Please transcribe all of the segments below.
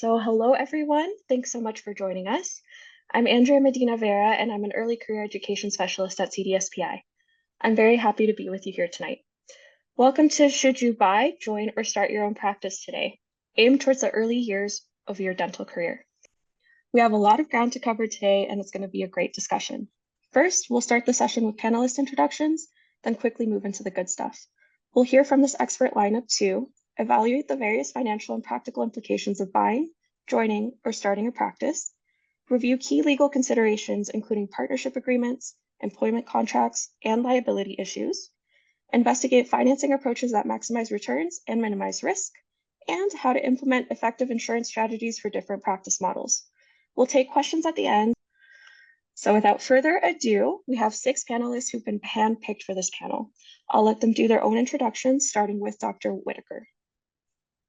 So hello everyone. Thanks so much for joining us. I'm Andrea Medina Vera and I'm an early career education specialist at CDSPI. I'm very happy to be with you here tonight. Welcome to Should You Buy, Join, or Start Your Own Practice today, aimed towards the early years of your dental career. We have a lot of ground to cover today and it's going to be a great discussion. First, we'll start the session with panelist introductions, then quickly move into the good stuff. We'll hear from this expert lineup too, evaluate the various financial and practical implications of buying, joining, or starting a practice, review key legal considerations, including partnership agreements, employment contracts, and liability issues, investigate financing approaches that maximize returns and minimize risk, and how to implement effective insurance strategies for different practice models. We'll take questions at the end. So without further ado, we have 6 panelists who've been handpicked for this panel. I'll let them do their own introductions, starting with Dr. Whitaker.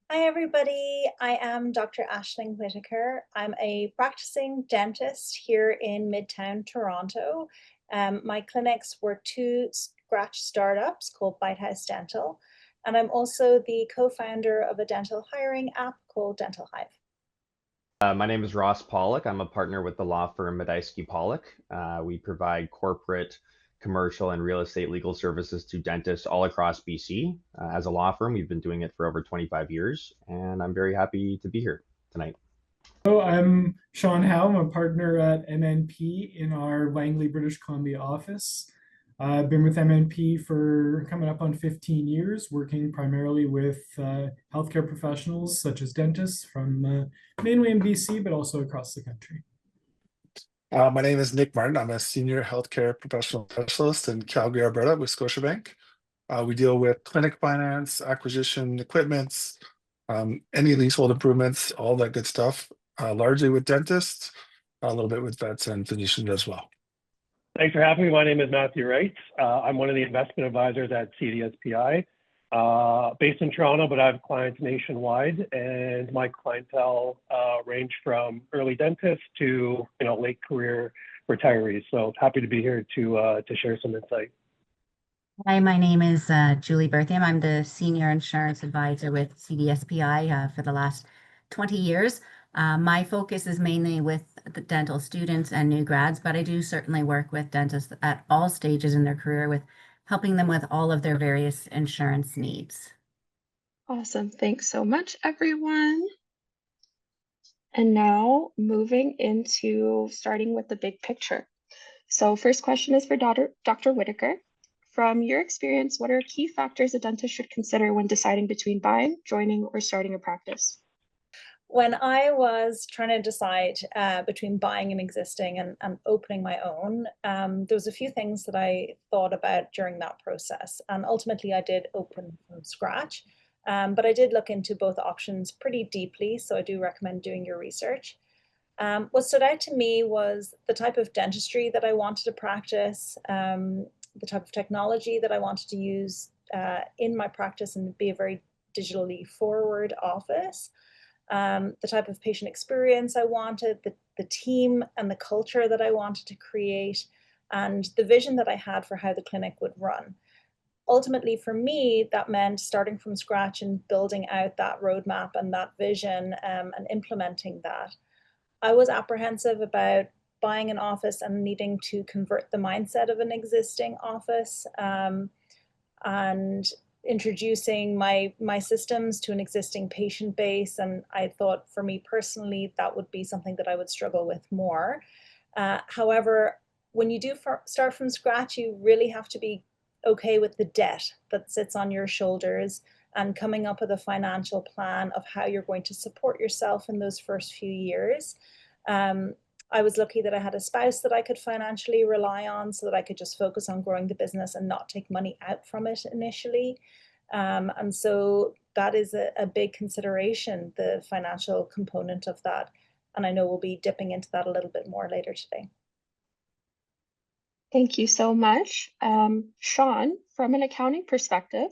Hi, everybody. I am Dr. Aisling Whitaker. I'm a practicing dentist here in Midtown Toronto. My clinics were 2 scratch startups called Bite House Dental, and I'm also the co-founder of a dental hiring app called Dental Hive. My name is Ross Pollock. I'm a partner with the law firm Medaisky Pollock. We provide corporate, commercial, and real estate legal services to dentists all across BC. As a law firm, we've been doing it for over 25 years, and I'm very happy to be here tonight. So I'm Sean Howe. I'm a partner at MNP in our Langley, British Columbia office. I've been with MNP for coming up on 15 years, working primarily with healthcare professionals such as dentists from mainly in BC, but also across the country. My name is Nick Martin. I'm a senior healthcare professional specialist in Calgary, Alberta with Scotiabank. We deal with clinic finance, acquisition, equipments, any leasehold improvements, all that good stuff, largely with dentists, a little bit with vets and physicians as well. Thanks for having me. My name is Matthew Wright. I'm one of the investment advisors at CDSPI, based in Toronto, but I have clients nationwide, and my clientele range from early dentists to late career retirees. So happy to be here to share some insight. Hi, my name is Julie Berthium. I'm the senior insurance advisor with CDSPI for the last 20 years. My focus is mainly with the dental students and new grads, but I do certainly work with dentists at all stages in their career with helping them with all of their various insurance needs. Awesome. Thanks so much, everyone. And now moving into starting with the big picture. So first question is for Dr. Whitaker. From your experience, what are key factors a dentist should consider when deciding between buying, joining, or starting a practice? When I was trying to decide between buying an existing and opening my own, there was a few things that I thought about during that process. And ultimately, I did open from scratch. But I did look into both options pretty deeply, so I do recommend doing your research. What stood out to me was the type of dentistry that I wanted to practice, the type of technology that I wanted to use in my practice and be a very digitally forward office. The type of patient experience I wanted, the team and the culture that I wanted to create, and the vision that I had for how the clinic would run. Ultimately, for me, that meant starting from scratch and building out that roadmap and that vision and implementing that. I was apprehensive about buying an office and needing to convert the mindset of an existing office and introducing my systems to an existing patient base. And I thought for me personally, that would be something that I would struggle with more. However, when you do start from scratch, you really have to be okay with the debt that sits on your shoulders and coming up with a financial plan of how you're going to support yourself in those first few years. I was lucky that I had a spouse that I could financially rely on so that I could just focus on growing the business and not take money out from it initially. And so that is a big consideration, the financial component of that. And I know we'll be dipping into that a little bit more later today. Thank you so much. Sean, from an accounting perspective,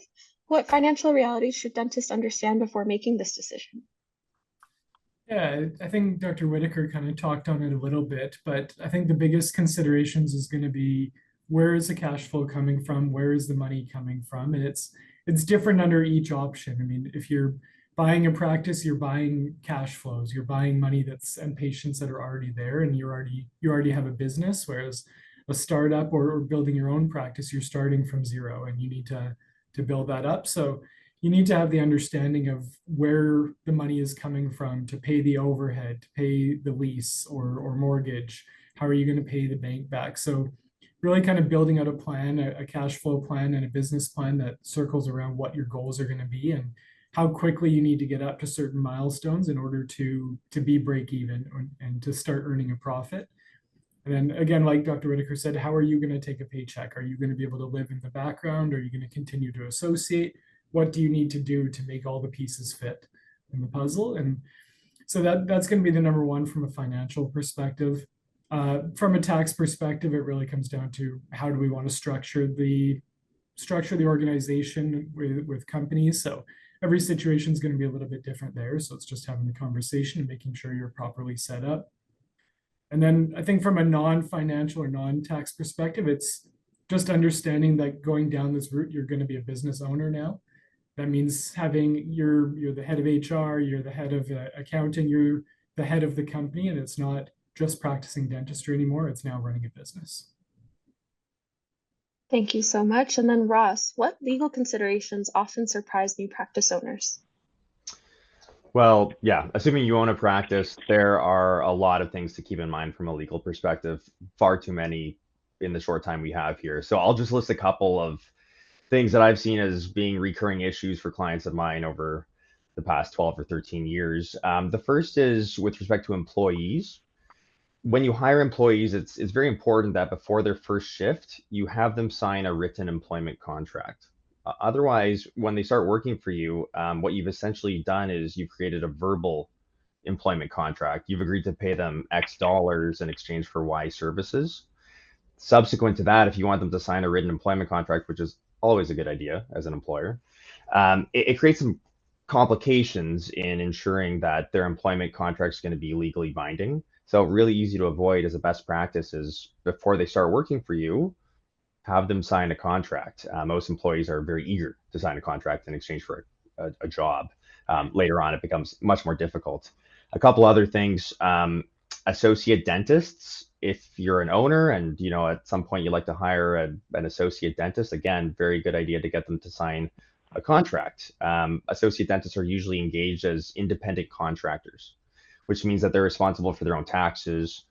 what financial realities should dentists understand before making this decision? Yeah, I think Dr. Whitaker kind of talked on it a little bit, but I think the biggest considerations is going to be where is the cash flow coming from? Where is the money coming from? And it's different under each option. I mean, if you're buying a practice, you're buying cash flows, you're buying money and patients that are already there, and you already have a business. Whereas a startup or building your own practice, you're starting from zero, and you need to build that up. So you need to have the understanding of where the money is coming from to pay the overhead, to pay the lease or mortgage. How are you going to pay the bank back? So really kind of building out a plan, a cash flow plan and a business plan that circles around what your goals are going to be and how quickly you need to get up to certain milestones in order to be break even and to start earning a profit. And then again, like Dr. Whitaker said, how are you going to take a paycheck? Are you going to be able to live in the background? Are you going to continue to associate? What do you need to do to make all the pieces fit in the puzzle? And so that's going to be the number one from a financial perspective. From a tax perspective, it really comes down to how do we want to structure the organization with companies. So every situation is going to be a little bit different there. So it's just having the conversation and making sure you're properly set up. And then I think from a non-financial or non-tax perspective, it's just understanding that going down this route, you're going to be a business owner now. That means having you're the head of HR, you're the head of accounting, you're the head of the company, and it's not just practicing dentistry anymore. It's now running a business. Thank you so much. And then Ross, what legal considerations often surprise new practice owners? Well, yeah, assuming you own a practice, there are a lot of things to keep in mind from a legal perspective, far too many in the short time we have here. So I'll just list a couple of things that I've seen as being recurring issues for clients of mine over the past 12 or 13 years. The first is with respect to employees. When you hire employees, it's very important that before their first shift, you have them sign a written employment contract. Otherwise, when they start working for you, what you've essentially done is you've created a verbal employment contract. You've agreed to pay them X dollars in exchange for Y services. Subsequent to that, if you want them to sign a written employment contract, which is always a good idea as an employer, it creates some complications in ensuring that their employment contract is going to be legally binding. So really easy to avoid as a best practice is before they start working for you, have them sign a contract. Most employees are very eager to sign a contract in exchange for a job. Later on, it becomes much more difficult. A couple other things, associate dentists. If you're an owner and at some point you'd like to hire an associate dentist, again, very good idea to get them to sign a contract. Associate dentists are usually engaged as independent contractors, which means that they're responsible for their own taxes,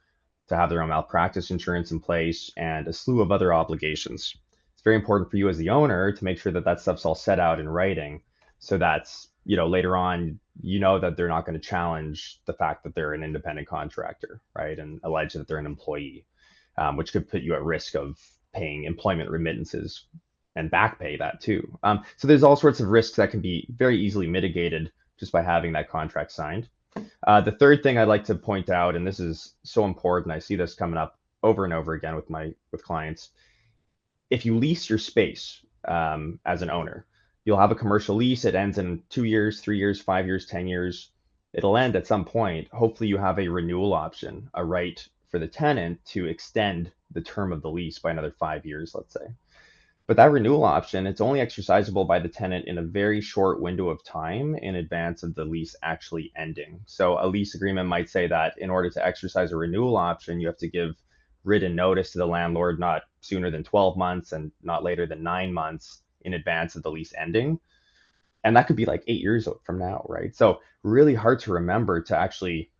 to have their own malpractice insurance in place, and a slew of other obligations. It's very important for you as the owner to make sure that that stuff's all set out in writing, so that's later on that they're not going to challenge the fact that they're an independent contractor, right, and allege that they're an employee, which could put you at risk of paying employment remittances and back pay that too. So there's all sorts of risks that can be very easily mitigated just by having that contract signed. The third thing I'd like to point out, and this is so important, I see this coming up over and over again with clients. If you lease your space as an owner, you'll have a commercial lease. It ends in 2 years, 3 years, 5 years, 10 years. It'll end at some point. Hopefully you have a renewal option, a right for the tenant to extend the term of the lease by another 5 years, let's say. But that renewal option, it's only exercisable by the tenant in a very short window of time in advance of the lease actually ending. So a lease agreement might say that in order to exercise a renewal option, you have to give written notice to the landlord not sooner than 12 months and not later than 9 months in advance of the lease ending. And that could be like 8 years from now, right? So really hard to remember to actually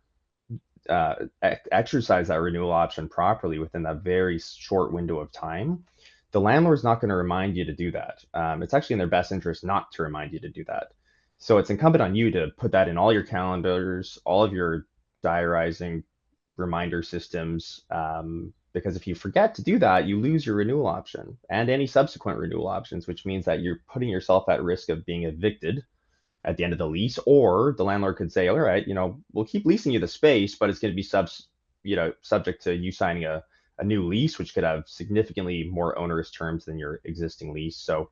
exercise that renewal option properly within that very short window of time. The landlord's not going to remind you to do that. It's actually in their best interest not to remind you to do that. So it's incumbent on you to put that in all your calendars, all of your diarizing reminder systems, because if you forget to do that, you lose your renewal option and any subsequent renewal options, which means that you're putting yourself at risk of being evicted at the end of the lease, or the landlord could say, all right, we'll keep leasing you the space, but it's going to be subject to you signing a new lease, which could have significantly more onerous terms than your existing lease. So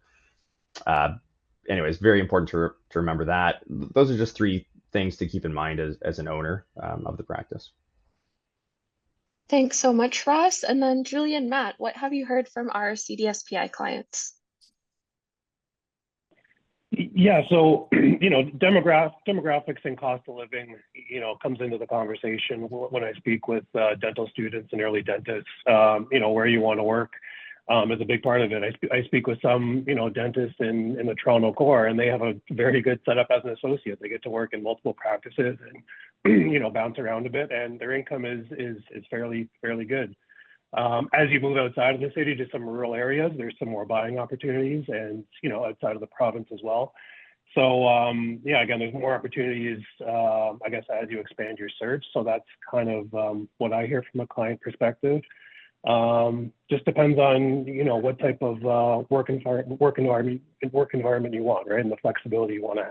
anyways, very important to remember that. Those are just 3 things to keep in mind as an owner of the practice. Thanks so much, Ross. And then Julie and Matt, what have you heard from our CDSPI clients? Yeah, so demographics and cost of living, comes into the conversation when I speak with dental students and early dentists. Where you want to work is a big part of it. I speak with some dentists in the Toronto core, and they have a very good setup as an associate. They get to work in multiple practices and bounce around a bit, and their income is fairly good. As you move outside of the city to some rural areas, there's some more buying opportunities, and outside of the province as well. So again, there's more opportunities, I guess, as you expand your search. So that's kind of what I hear from a client perspective. Just depends on what type of work environment you want, right, and the flexibility you want to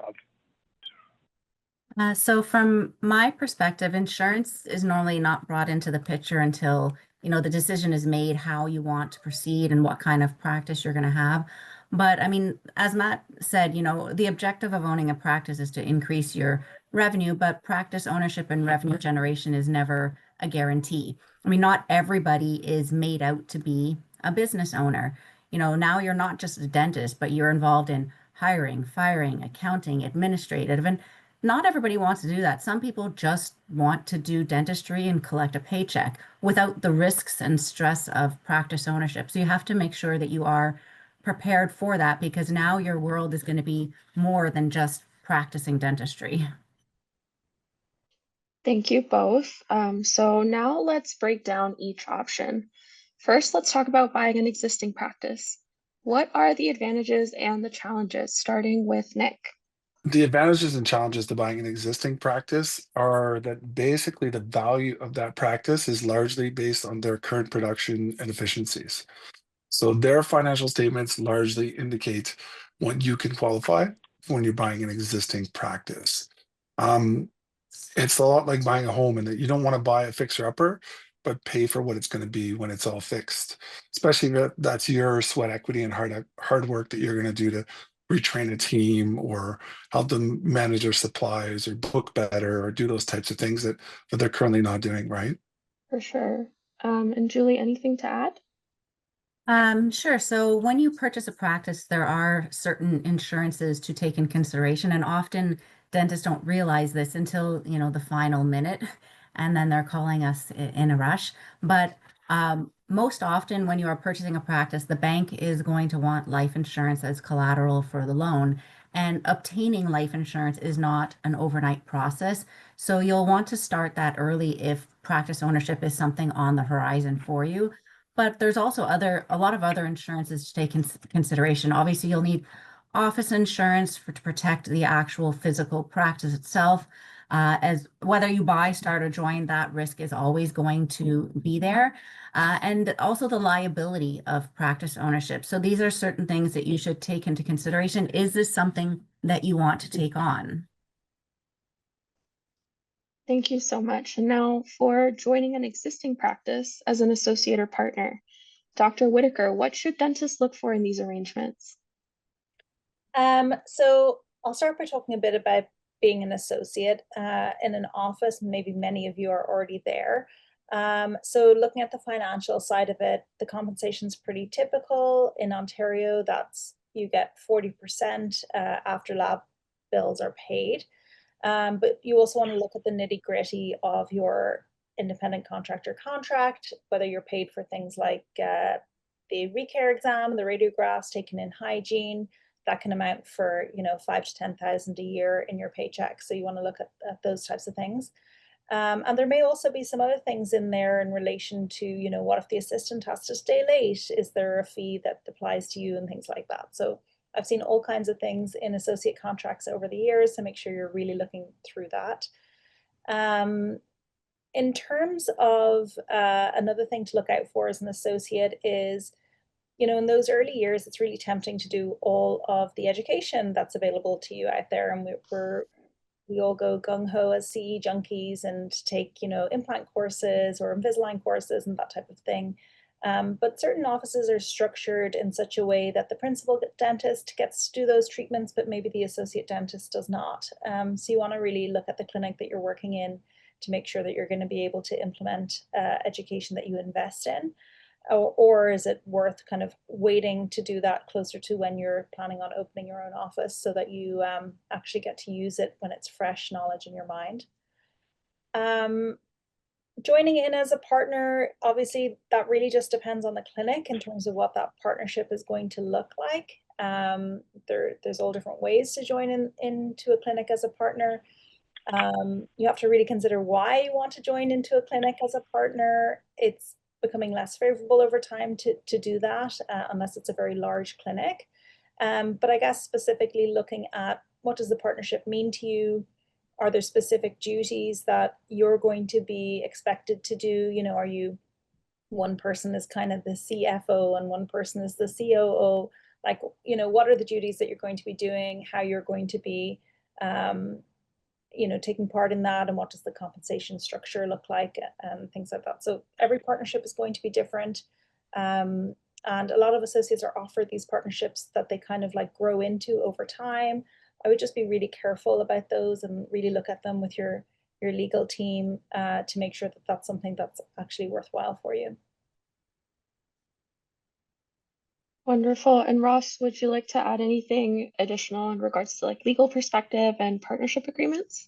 have. So from my perspective, insurance is normally not brought into the picture until, the decision is made how you want to proceed and what kind of practice you're going to have. But I mean, as Matt said, the objective of owning a practice is to increase your revenue, but practice ownership and revenue generation is never a guarantee. I mean, not everybody is made out to be a business owner. Now you're not just a dentist, but you're involved in hiring, firing, accounting, administrative, and not everybody wants to do that. Some people just want to do dentistry and collect a paycheck without the risks and stress of practice ownership. So you have to make sure that you are prepared for that, because now your world is going to be more than just practicing dentistry. Thank you both. So now let's break down each option. First, let's talk about buying an existing practice. What are the advantages and the challenges, starting with Nick? The advantages and challenges to buying an existing practice are that basically the value of that practice is largely based on their current production and efficiencies. So their financial statements largely indicate what you can qualify when you're buying an existing practice. It's a lot like buying a home, in that you don't want to buy a fixer-upper, but pay for what it's going to be when it's all fixed. Especially if that's your sweat equity and hard work that you're going to do to retrain a team or help them manage their supplies or book better or do those types of things that they're currently not doing, right? For sure. And Julie, anything to add? Sure. So when you purchase a practice, there are certain insurances to take in consideration, and often dentists don't realize this until, the final minute, and then they're calling us in a rush. But most often when you are purchasing a practice, the bank is going to want life insurance as collateral for the loan. And obtaining life insurance is not an overnight process. So you'll want to start that early if practice ownership is something on the horizon for you. But there's also a lot of other insurances to take in consideration. Obviously, you'll need office insurance to protect the actual physical practice itself. As whether you buy, start, or join, that risk is always going to be there. And also the liability of practice ownership. So these are certain things that you should take into consideration. Is this something that you want to take on? Thank you so much. And now for joining an existing practice as an associate or partner. Dr. Whitaker, what should dentists look for in these arrangements? So I'll start by talking a bit about being an associate in an office. Maybe many of you are already there. So looking at the financial side of it, the compensation is pretty typical. In Ontario, you get 40% after lab bills are paid. But you also want to look at the nitty-gritty of your independent contractor contract, whether you're paid for things like the recare exam, the radiographs taken in hygiene. That can amount for 5,000 to 10,000 a year in your paycheck. So you want to look at those types of things. And there may also be some other things in there in relation to, what if the assistant has to stay late? Is there a fee that applies to you and things like that? So I've seen all kinds of things in associate contracts over the years, so make sure you're really looking through that. In terms of another thing to look out for as an associate is, in those early years, it's really tempting to do all of the education that's available to you out there. And we all go gung-ho as CE junkies and take, implant courses or Invisalign courses and that type of thing. But certain offices are structured in such a way that the principal dentist gets to do those treatments, but maybe the associate dentist does not. So you want to really look at the clinic that you're working in to make sure that you're going to be able to implement education that you invest in. or is it worth kind of waiting to do that closer to when you're planning on opening your own office so that you actually get to use it when it's fresh knowledge in your mind? Joining in as a partner, obviously that really just depends on the clinic in terms of what that partnership is going to look like. There's all different ways to join into a clinic as a partner. You have to really consider why you want to join into a clinic as a partner. It's becoming less favorable over time to do that unless it's a very large clinic. But I guess specifically looking at what does the partnership mean to you? Are there specific duties that you're going to be expected to do? You know, are you, one person is kind of the CFO and one person is the COO? Like, you know, what are the duties that you're going to be doing? How you're going to be, you know, taking part in that, and what does the compensation structure look like, and things like that. So every partnership is going to be different. And a lot of associates are offered these partnerships that they kind of like grow into over time. I would just be really careful about those and really look at them with your legal team to make sure that that's something that's actually worthwhile for you. Wonderful. And Ross, would you like to add anything additional in regards to like legal perspective and partnership agreements?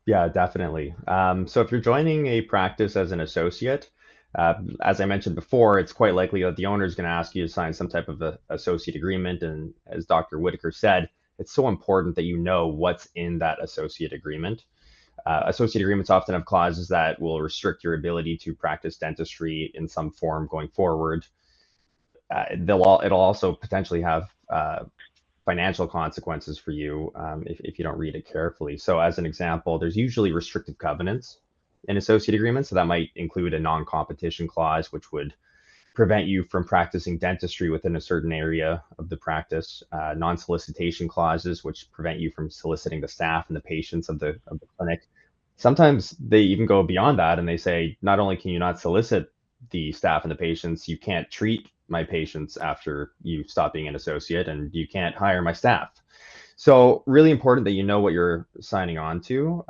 Yeah, definitely. So if you're joining a practice as an associate, as I mentioned before, it's quite likely that the owner is going to ask you to sign some type of a associate agreement. And as Dr. Whitaker said, it's so important that you know what's in that associate agreement. Associate agreements often have clauses that will restrict your ability to practice dentistry in some form going forward. It'll also potentially have financial consequences for you if you don't read it carefully. So as an example, there's usually restrictive covenants in associate agreements. So that might include a non-competition clause, which would prevent you from practicing dentistry within a certain area of the practice, non-solicitation clauses, which prevent you from soliciting the staff and the patients of the clinic. Sometimes they even go beyond that and they say, not only can you not solicit the staff and the patients, you can't treat my patients after you stop being an associate, and you can't hire my staff. So really important that you know what you're signing on to.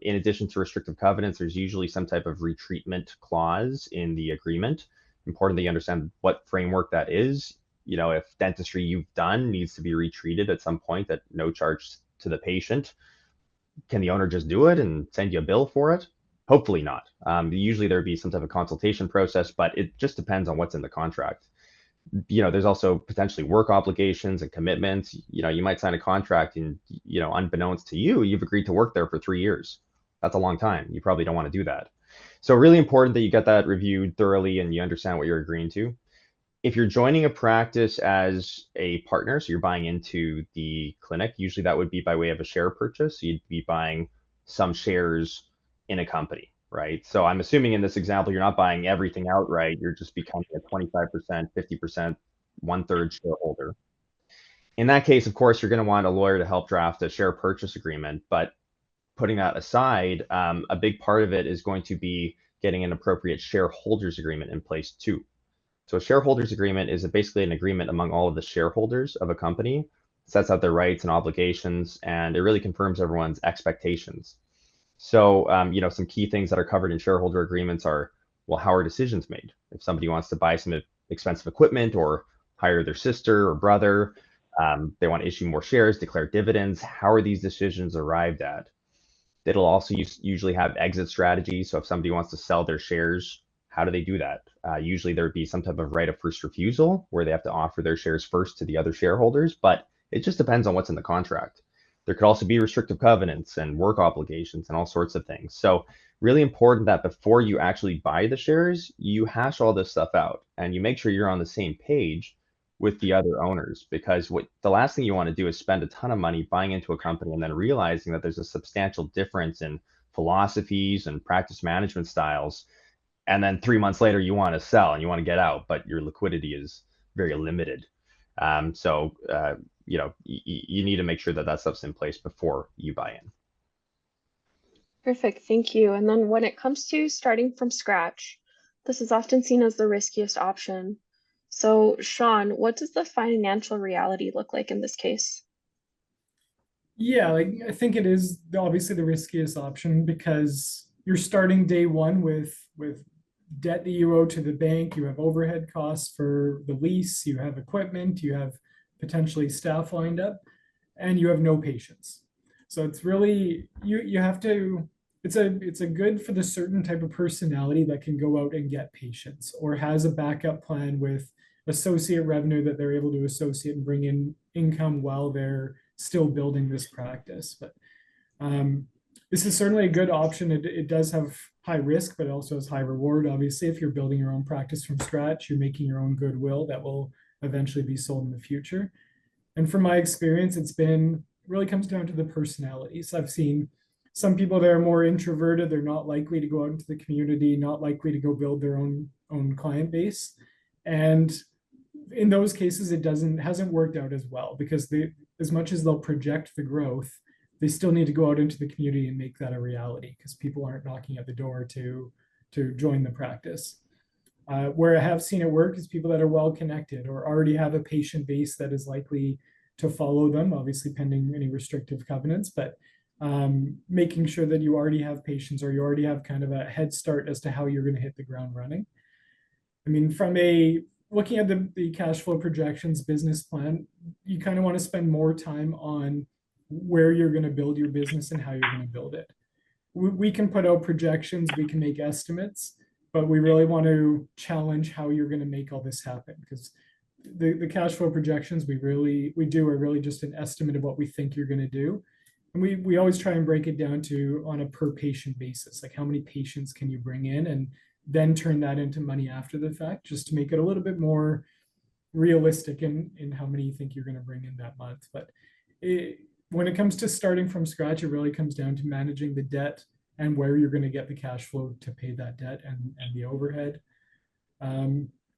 In addition to restrictive covenants, there's usually some type of retreatment clause in the agreement. Important that you understand what framework that is. You know, if dentistry you've done needs to be retreated at some point at no charge to the patient, can the owner just do it and send you a bill for it? Hopefully not. Usually there'd be some type of consultation process, but it just depends on what's in the contract. You know, there's also potentially work obligations and commitments. You know, you might sign a contract and, you know, unbeknownst to you, you've agreed to work there for 3 years. That's a long time. You probably don't want to do that. So really important that you get that reviewed thoroughly and you understand what you're agreeing to. If you're joining a practice as a partner, so you're buying into the clinic, usually that would be by way of a share purchase. So you'd be buying some shares in a company, right? So I'm assuming in this example, you're not buying everything outright. You're just becoming a 25%, 50%, 1/3 shareholder. In that case, of course, you're going to want a lawyer to help draft a share purchase agreement. But putting that aside, a big part of it is going to be getting an appropriate shareholders agreement in place too. So a shareholders agreement is basically an agreement among all of the shareholders of a company, sets out their rights and obligations, and it really confirms everyone's expectations. So, you know, some key things that are covered in shareholder agreements are, well, how are decisions made? If somebody wants to buy some expensive equipment or hire their sister or brother, they want to issue more shares, declare dividends, how are these decisions arrived at? It'll also usually have exit strategies. So if somebody wants to sell their shares, how do they do that? Usually there would be some type of right of first refusal where they have to offer their shares first to the other shareholders, but it just depends on what's in the contract. There could also be restrictive covenants and work obligations and all sorts of things. So really important that before you actually buy the shares, you hash all this stuff out and you make sure you're on the same page with the other owners, because what the last thing you want to do is spend a ton of money buying into a company and then realizing that there's a substantial difference in philosophies and practice management styles. And then 3 months later, you want to sell and you want to get out, but your liquidity is very limited. So, you know, you need to make sure that that stuff's in place before you buy in. Perfect, thank you. And then when it comes to starting from scratch, this is often seen as the riskiest option. So, Sean, what does the financial reality look like in this case? Yeah, like I think it is obviously the riskiest option because you're starting day one with debt that you owe to the bank, you have overhead costs for the lease, you have equipment, you have potentially staff lined up, and you have no patience. So it's really, you have to, it's a good for the certain type of personality that can go out and get patients or has a backup plan with associate revenue that they're able to associate and bring in income while they're still building this practice. But this is certainly a good option. It does have high risk, but it also has high reward. Obviously, if you're building your own practice from scratch, you're making your own goodwill that will eventually be sold in the future. And from my experience, it's been really comes down to the personalities. I've seen some people that are more introverted. They're not likely to go out into the community, not likely to go build their own client base. And in those cases, it hasn't worked out as well because they, as much as they'll project the growth, they still need to go out into the community and make that a reality because people aren't knocking at the door to join the practice. Where I have seen it work is people that are well connected or already have a patient base that is likely to follow them, obviously pending any restrictive covenants, but making sure that you already have patients or you already have kind of a head start as to how you're going to hit the ground running. I mean, from looking at the cash flow projections business plan, you kind of want to spend more time on where you're going to build your business and how you're going to build it. We can put out projections, we can make estimates, but we really want to challenge how you're going to make all this happen because the cash flow projections we do are really just an estimate of what we think you're going to do. And we always try and break it down to on a per patient basis, like how many patients can you bring in and then turn that into money after the fact, just to make it a little bit more realistic in how many you think you're going to bring in that month. But when it comes to starting from scratch, it really comes down to managing the debt and where you're going to get the cash flow to pay that debt and the overhead.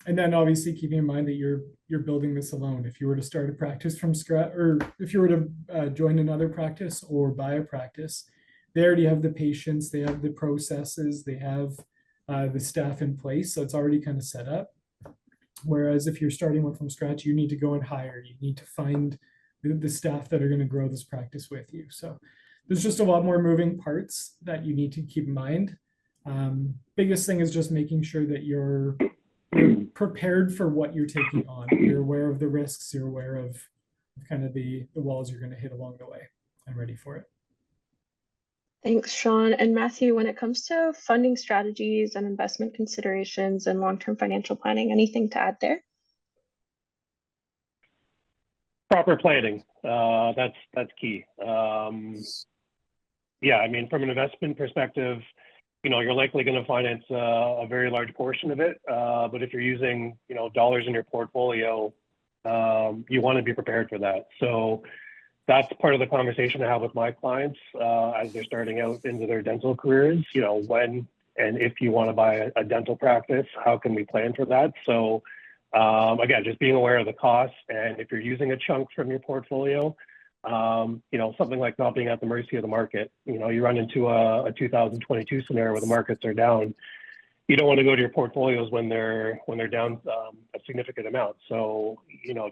And then obviously keeping in mind that you're building this alone. If you were to start a practice from scratch, or if you were to join another practice or buy a practice, they already have the patients, they have the processes, they have the staff in place. So it's already kind of set up. Whereas if you're starting one from scratch, you need to go and hire, you need to find the staff that are going to grow this practice with you. So there's just a lot more moving parts that you need to keep in mind. Biggest thing is just making sure that you're prepared for what you're taking on. You're aware of the risks, you're aware of kind of the walls you're going to hit along the way and ready for it. Thanks, Sean. And Matthew, when it comes to funding strategies and investment considerations and long-term financial planning, anything to add there? Proper planning, that's key. Yeah, I mean, from an investment perspective, you're likely going to finance a very large portion of it. But if you're using, dollars in your portfolio, you want to be prepared for that. So that's part of the conversation I have with my clients as they're starting out into their dental careers. When and if you want to buy a dental practice, how can we plan for that? So again, just being aware of the costs, and if you're using a chunk from your portfolio, something like not being at the mercy of the market. You run into a 2022 scenario where the markets are down. You don't want to go to your portfolios when they're down a significant amount. So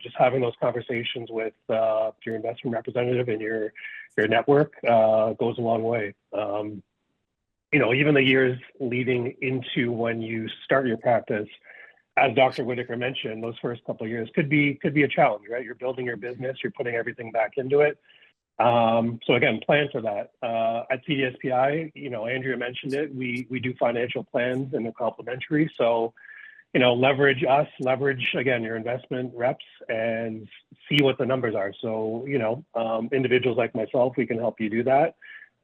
just having those conversations with your investment representative and your network goes a long way. Even the years leading into when you start your practice, as Dr. Whitaker mentioned, those first couple of years could be a challenge, right? You're building your business, you're putting everything back into it. So again, plan for that. At CDSPI, Andrea mentioned it, we do financial plans and they're complimentary. So, leverage again, your investment reps and see what the numbers are. So, individuals like myself, we can help you do that.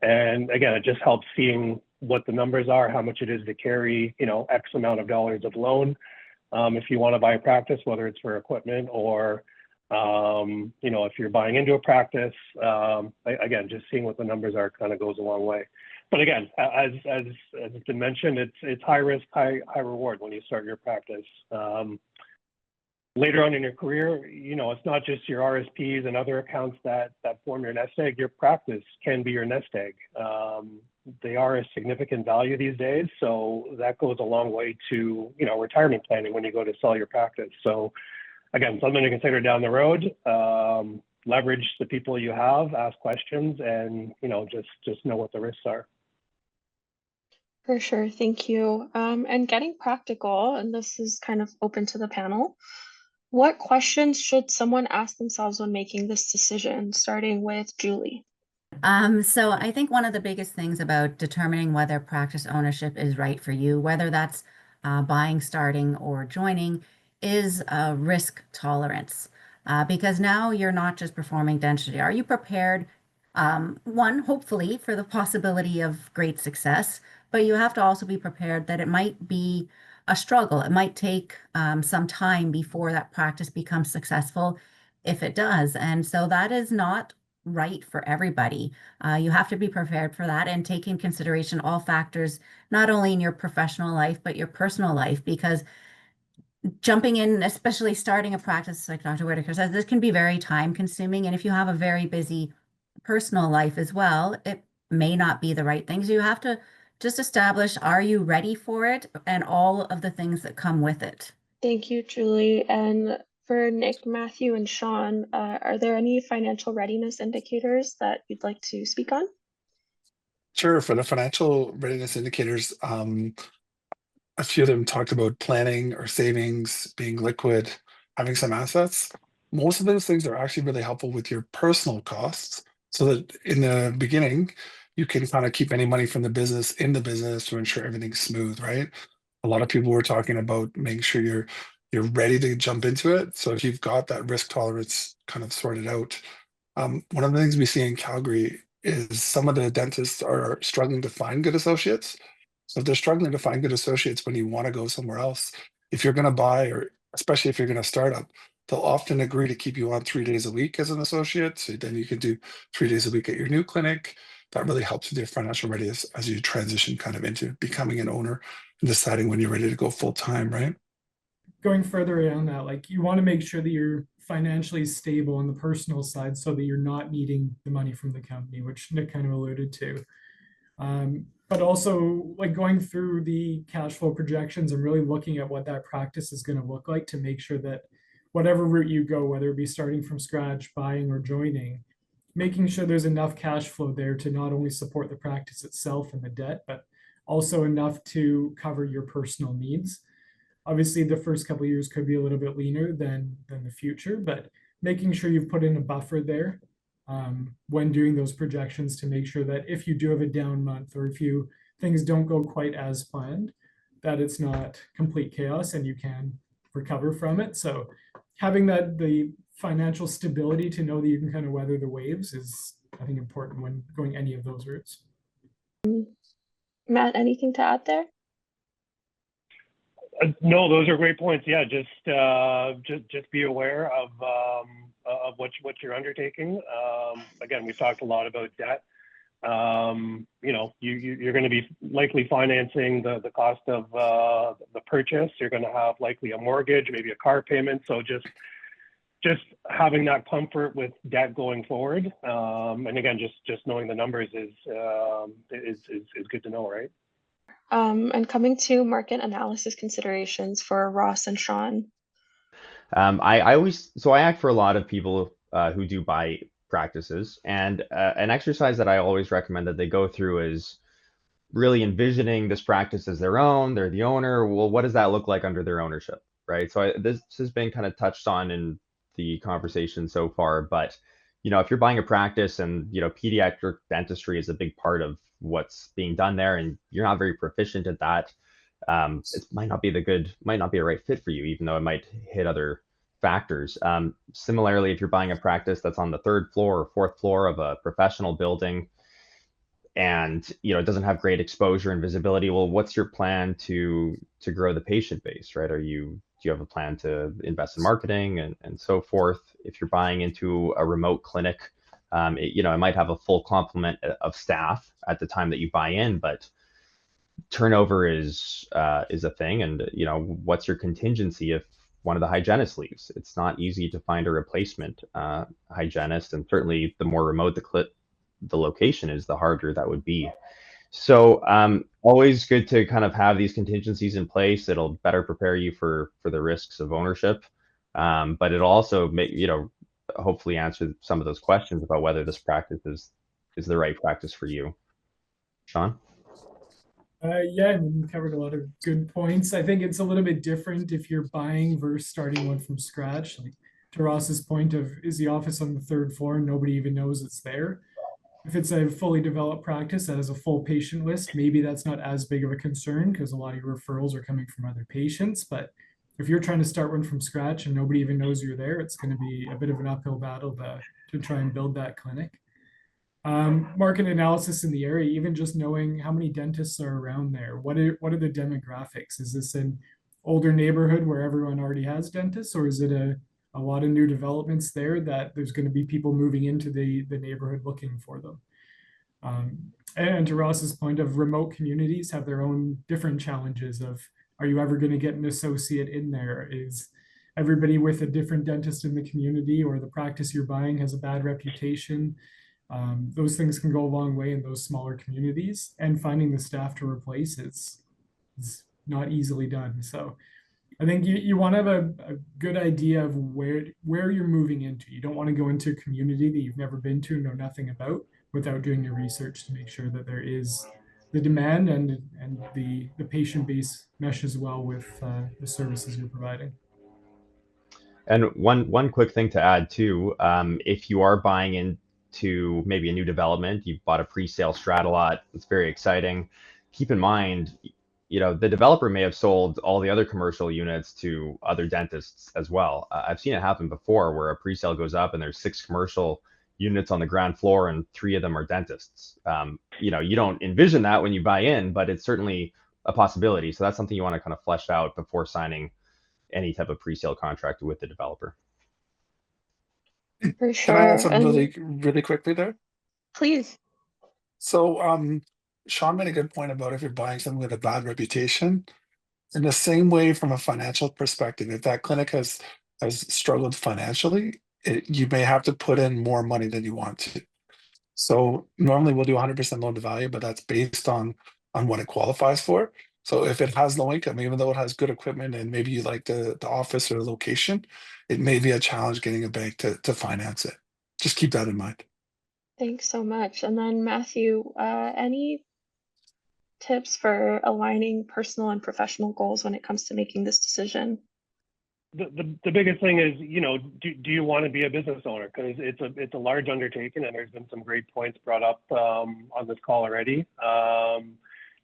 And again, it just helps seeing what the numbers are, how much it is to carry, X amount of dollars of loan. If you want to buy a practice, whether it's for equipment or, if you're buying into a practice, again, just seeing what the numbers are kind of goes a long way. But again, as it's been mentioned, it's high risk, high reward when you start your practice. Later on in your career, it's not just your RSPs and other accounts that form your nest egg. Your practice can be your nest egg. They are a significant value these days, so that goes a long way to retirement planning when you go to sell your practice. So again, something to consider down the road. Leverage the people you have, ask questions, and just know what the risks are. For sure, thank you. And getting practical, and this is kind of open to the panel. What questions should someone ask themselves when making this decision, starting with Julie? So I think one of the biggest things about determining whether practice ownership is right for you, whether that's buying, starting, or joining, is risk tolerance. Because now you're not just performing dentistry. Are you prepared, one, hopefully, for the possibility of great success, but you have to also be prepared that it might be a struggle. It might take some time before that practice becomes successful, if it does. And so that is not right for everybody. You have to be prepared for that and take in consideration all factors, not only in your professional life, but your personal life, because jumping in, especially starting a practice, like Dr. Whitaker says, this can be very time consuming. And if you have a very busy personal life as well, it may not be the right thing. So you have to just establish, are you ready for it, and all of the things that come with it. Thank you, Julie. And for Nick, Matthew, and Sean, are there any financial readiness indicators that you'd like to speak on? Sure. For the financial readiness indicators, a few of them talked about planning or savings, being liquid, having some assets. Most of those things are actually really helpful with your personal costs, so that in the beginning, you can kind of keep any money from the business in the business to ensure everything's smooth, right? A lot of people were talking about making sure you're ready to jump into it. So if you've got that risk tolerance kind of sorted out, one of the things we see in Calgary is some of the dentists are struggling to find good associates. So if they're struggling to find good associates when you want to go somewhere else, if you're going to buy, or especially if you're going to start up, they'll often agree to keep you on 3 days a week as an associate. So then you can do 3 days a week at your new clinic. That really helps with your financial readiness as you transition kind of into becoming an owner and deciding when you're ready to go full time, right? Going further around that, like you want to make sure that you're financially stable on the personal side so that you're not needing the money from the company, which Nick kind of alluded to. But also like going through the cash flow projections and really looking at what that practice is going to look like to make sure that whatever route you go, whether it be starting from scratch, buying, or joining, making sure there's enough cash flow there to not only support the practice itself and the debt, but also enough to cover your personal needs. Obviously, the first couple of years could be a little bit leaner than the future, but making sure you've put in a buffer there when doing those projections to make sure that if you do have a down month, or if you things don't go quite as planned, that it's not complete chaos and you can recover from it. So having the financial stability to know that you can kind of weather the waves is, I think, important when going any of those routes. Matt, anything to add there? No, those are great points. Yeah, just be aware of what you're undertaking. Again, we've talked a lot about debt. You know, you're going to be likely financing the cost of the purchase. You're going to have likely a mortgage, maybe a car payment. So just having that comfort with debt going forward. And again, just knowing the numbers is good to know, right? And coming to market analysis considerations for Ross and Sean. I act for a lot of people who do buy practices, and an exercise that I always recommend that they go through is really envisioning this practice as their own. They're the owner. Well, what does that look like under their ownership, right? So this has been kind of touched on in the conversation so far, but you know, if you're buying a practice and you know pediatric dentistry is a big part of what's being done there, and you're not very proficient at that, it might not be a right fit for you, even though it might hit other factors. Similarly, if you're buying a practice that's on the third floor or fourth floor of a professional building, and you know it doesn't have great exposure and visibility, well, what's your plan to grow the patient base, right? Do you have a plan to invest in marketing and so forth? If you're buying into a remote clinic, it might have a full complement of staff at the time that you buy in, but turnover is a thing. And you know, what's your contingency if one of the hygienists leaves? It's not easy to find a replacement hygienist, and certainly the more remote the location is, the harder that would be. So always good to kind of have these contingencies in place. It'll better prepare you for the risks of ownership, but it'll also make, hopefully answer some of those questions about whether this practice is the right practice for you. Sean? Yeah, I mean, you covered a lot of good points. I think it's a little bit different if you're buying versus starting one from scratch. Like to Ross's point of, is the office on the third floor and nobody even knows it's there? If it's a fully developed practice that has a full patient list, maybe that's not as big of a concern because a lot of your referrals are coming from other patients. But if you're trying to start one from scratch and nobody even knows you're there, it's going to be a bit of an uphill battle to try and build that clinic. Market analysis in the area, even just knowing how many dentists are around there. What are the demographics? Is this an older neighborhood where everyone already has dentists, or is it a lot of new developments there that there's going to be people moving into the neighborhood looking for them? And to Ross's point of remote communities have their own different challenges of, are you ever going to get an associate in there? Is everybody with a different dentist in the community, or the practice you're buying has a bad reputation? Those things can go a long way in those smaller communities, and finding the staff to replace is not easily done. So I think you want to have a good idea of where you're moving into. You don't want to go into a community that you've never been to, know nothing about, without doing your research to make sure that there is the demand and the patient base meshes well with the services you're providing. And one quick thing to add too, if you are buying into maybe a new development, you've bought a pre-sale strata lot, it's very exciting. Keep in mind, the developer may have sold all the other commercial units to other dentists as well. I've seen it happen before where a pre-sale goes up and there's 6 commercial units on the ground floor and 3 of them are dentists. You don't envision that when you buy in, but it's certainly a possibility. So that's something you want to kind of flesh out before signing any type of pre-sale contract with the developer. For Can I add sure. something And really quickly there? please. So Sean made a good point about if you're buying something with a bad reputation. In the same way, from a financial perspective, if that clinic has struggled financially, you may have to put in more money than you want to. So normally we'll do 100% loan to value, but that's based on what it qualifies for. So if it has low income, even though it has good equipment and maybe you like the office or the location, it may be a challenge getting a bank to finance it. Just keep that in mind. Thanks so much. And then Matthew, any tips for aligning personal and professional goals when it comes to making this decision? The biggest thing is, do you want to be a business owner? Because it's a large undertaking, and there's been some great points brought up on this call already.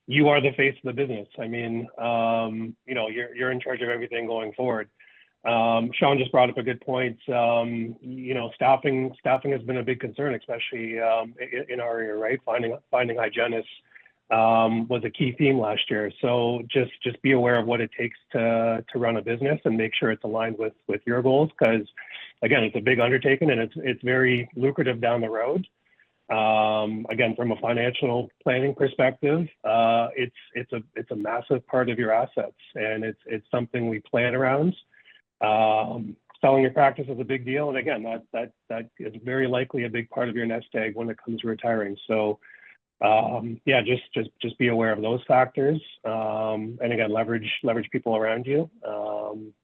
You are the face of the business. I mean, you're in charge of everything going forward. Sean just brought up a good point. Staffing has been a big concern, especially in our area, right? Finding hygienists was a key theme last year. So just be aware of what it takes to run a business and make sure it's aligned with your goals, because again, it's a big undertaking and it's very lucrative down the road. Again, from a financial planning perspective, it's a massive part of your assets, and it's something we plan around. Selling your practice is a big deal, and again, that is very likely a big part of your nest egg when it comes to retiring. So just be aware of those factors, and again, leverage people around you,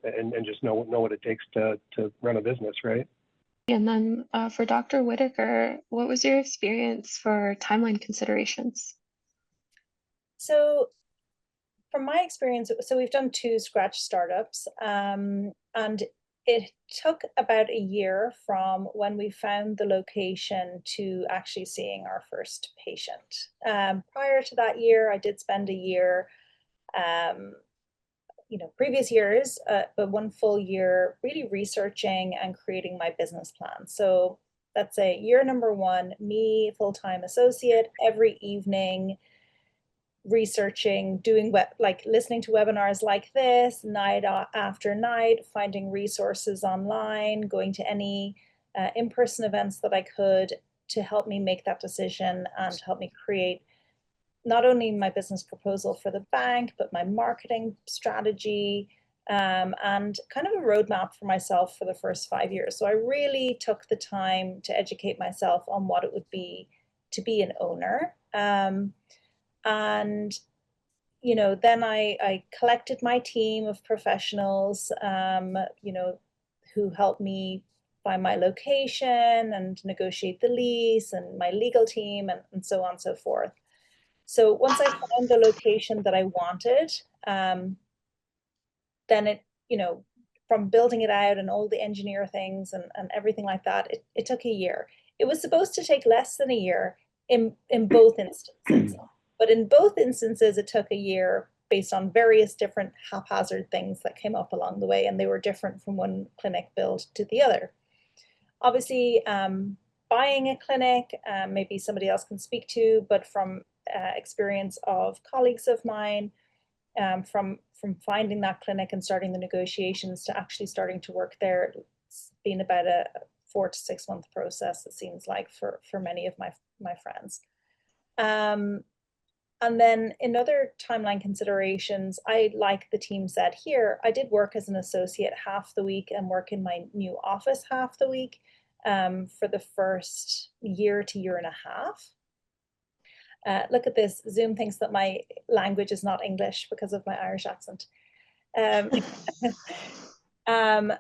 and just know what it takes to run a business, right? And then for Dr. Whitaker, what was your experience for timeline considerations? So from my experience, so we've done 2 scratch startups, and it took about a year from when we found the location to actually seeing our first patient. Prior to that year, I did spend a year, previous years, but 1 full year really researching and creating my business plan. So let's say year number 1, me, full-time associate, every evening, researching, doing listening to webinars like this, night after night, finding resources online, going to any in-person events that I could to help me make that decision and help me create not only my business proposal for the bank, but my marketing strategy, and kind of a roadmap for myself for the first 5 years. So I really took the time to educate myself on what it would be to be an owner. And then I collected my team of professionals, who helped me find my location and negotiate the lease, and my legal team, and so on and so forth. So once I found the location that I wanted, then it, from building it out and all the engineer things and everything like that, it took a year. It was supposed to take less than a year in both instances. But in both instances, it took a year based on various different haphazard things that came up along the way, and they were different from one clinic build to the other. Obviously, buying a clinic, maybe somebody else can speak to, but from experience of colleagues of mine, from finding that clinic and starting the negotiations to actually starting to work there, it's been about a 4 to 6 month process, it seems like, for many of my friends. And then in other timeline considerations, like the team said here, I did work as an associate half the week and work in my new office half the week for the first year to year and a half. Look at this, Zoom thinks that my language is not English because of my Irish accent.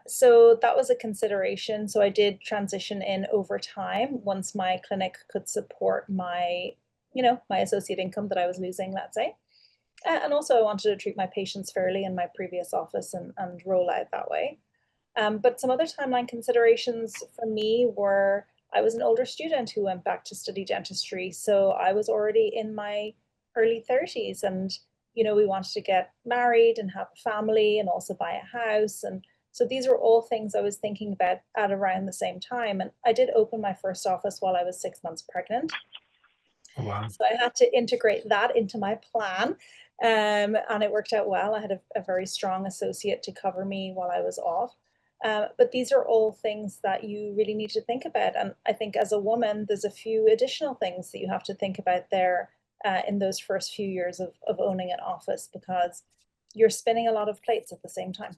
So that was a consideration. So I did transition in over time once my clinic could support my associate income that I was losing, let's say. And also I wanted to treat my patients fairly in my previous office and roll out that way. But some other timeline considerations for me were, I was an older student who went back to study dentistry. So I was already in my early 30s, and, we wanted to get married and have a family and also buy a house. And so these were all things I was thinking about at around the same time. And I did open my first office while I was 6 months pregnant. Oh, wow. So I had to integrate that into my plan. And it worked out well. I had a very strong associate to cover me while I was off. But these are all things that you really need to think about. And I think as a woman, there's a few additional things that you have to think about there in those first few years of owning an office, because you're spinning a lot of plates at the same time.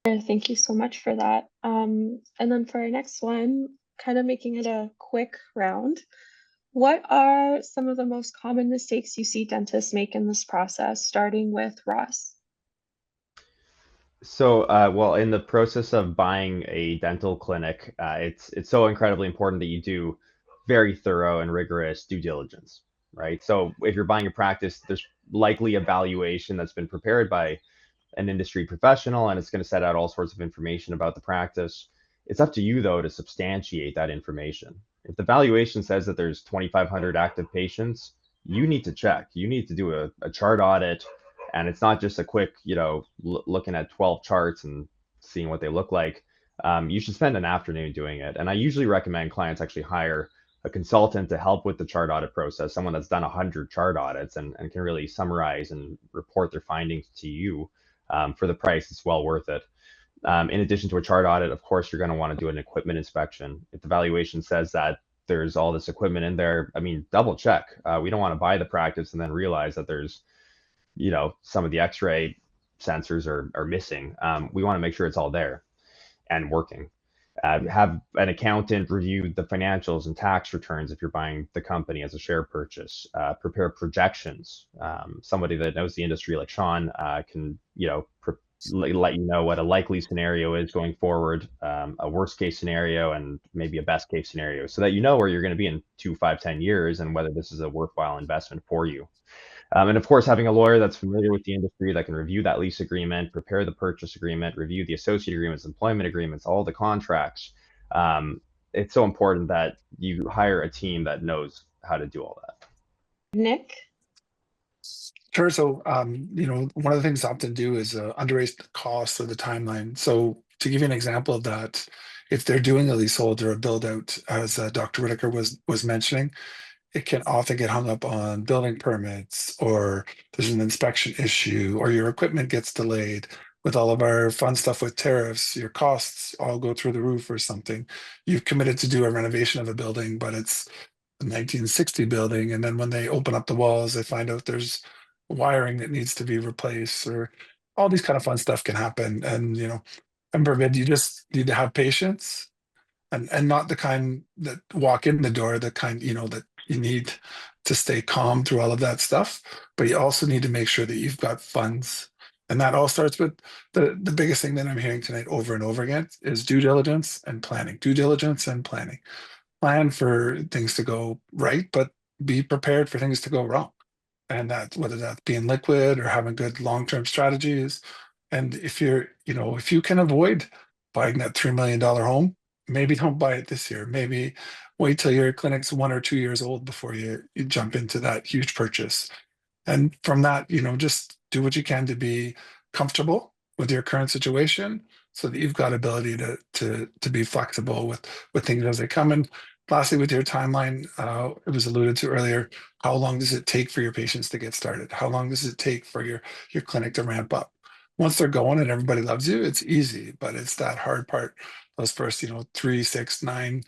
Thank you so much for that. And then for our next one, kind of making it a quick round, what are some of the most common mistakes you see dentists make in this process, starting with Ross? So, well, in the process of buying a dental clinic, it's so incredibly important that you do very thorough and rigorous due diligence, right? So, if you're buying a practice, there's likely a valuation that's been prepared by an industry professional, and it's going to set out all sorts of information about the practice. It's up to you, though, to substantiate that information. If the valuation says that there's 2,500 active patients, you need to check. You need to do a chart audit. And it's not just a quick, looking at 12 charts and seeing what they look like. You should spend an afternoon doing it. And I usually recommend clients actually hire a consultant to help with the chart audit process, someone that's done 100 chart audits and can really summarize and report their findings to you. For the price, it's well worth it. In addition to a chart audit, of course, you're going to want to do an equipment inspection. If the valuation says that there's all this equipment in there, double check. We don't want to buy the practice and then realize that there's some of the x-ray sensors are missing. We want to make sure it's all there and working. Have an accountant review the financials and tax returns if you're buying the company as a share purchase. Prepare projections. Somebody that knows the industry like Sean can let you know what a likely scenario is going forward, a worst case scenario, and maybe a best case scenario, so that you know where you're going to be in 2, 5, 10 years and whether this is a worthwhile investment for you. And of course, having a lawyer that's familiar with the industry that can review that lease agreement, prepare the purchase agreement, review the associate agreements, employment agreements, all the contracts. It's so important that you hire a team that knows how to do all that. Nick? Sure. So, one of the things I often do is underrate the cost or the timeline. So to give you an example of that, if they're doing a leasehold or a build out, as Dr. Whitaker was mentioning, it can often get hung up on building permits, or there's an inspection issue, or your equipment gets delayed. With all of our fun stuff with tariffs, your costs all go through the roof or something. You've committed to do a renovation of a building, but it's a 1960 building. And then when they open up the walls, they find out there's wiring that needs to be replaced, or all these kind of fun stuff can happen. And, remember, you just need to have patience and not the kind that walk in the door, the kind, that you need to stay calm through all of that stuff. But you also need to make sure that you've got funds. And that all starts with the biggest thing that I'm hearing tonight over and over again is due diligence and planning. Due diligence and planning. Plan for things to go right, but be prepared for things to go wrong. and that whether that's being liquid or having good long-term strategies. And if you're, if you can avoid buying that $3 million home, maybe don't buy it this year. Maybe wait till your clinic's 1 or 2 years old before you jump into that huge purchase. And from that, just do what you can to be comfortable with your current situation so that you've got ability to be flexible with things as they come. And lastly, with your timeline, it was alluded to earlier, how long does it take for your patients to get started? How long does it take for your clinic to ramp up? Once they're going and everybody loves you, it's easy, but it's that hard part, those first, 3, 6, 9,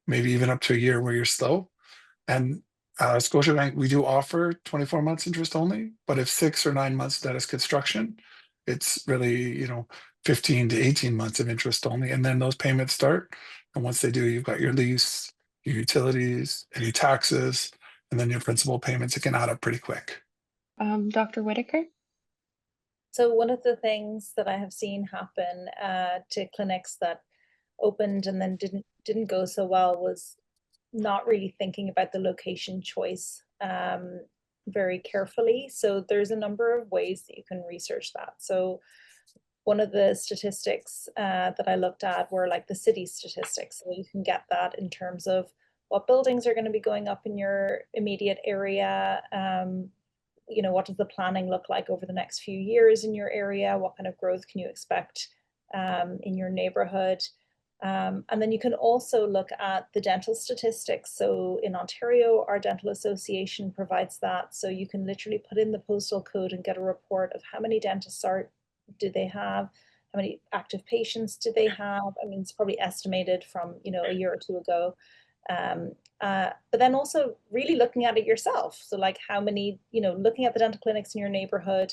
maybe even up to a year where you're slow. And Scotiabank, we do offer 24 months interest only, but if 6 or 9 months that is construction, it's really, 15 to 18 months of interest only. And then those payments start. And once they do, you've got your lease, your utilities, any taxes, and then your principal payments. It can add up pretty quick. Dr. Whitaker? So one of the things that I have seen happen to clinics that opened and then didn't go so well was not really thinking about the location choice very carefully. So there's a number of ways that you can research that. So one of the statistics that I looked at were like the city statistics. So you can get that in terms of what buildings are going to be going up in your immediate area. What does the planning look like over the next few years in your area? What kind of growth can you expect in your neighborhood? And then you can also look at the dental statistics. So in Ontario, our dental association provides that. So you can literally put in the postal code and get a report of how many dentists do they have, how many active patients do they have. I mean, it's probably estimated from, a year or two ago. But then also really looking at it yourself. So like how many, looking at the dental clinics in your neighborhood,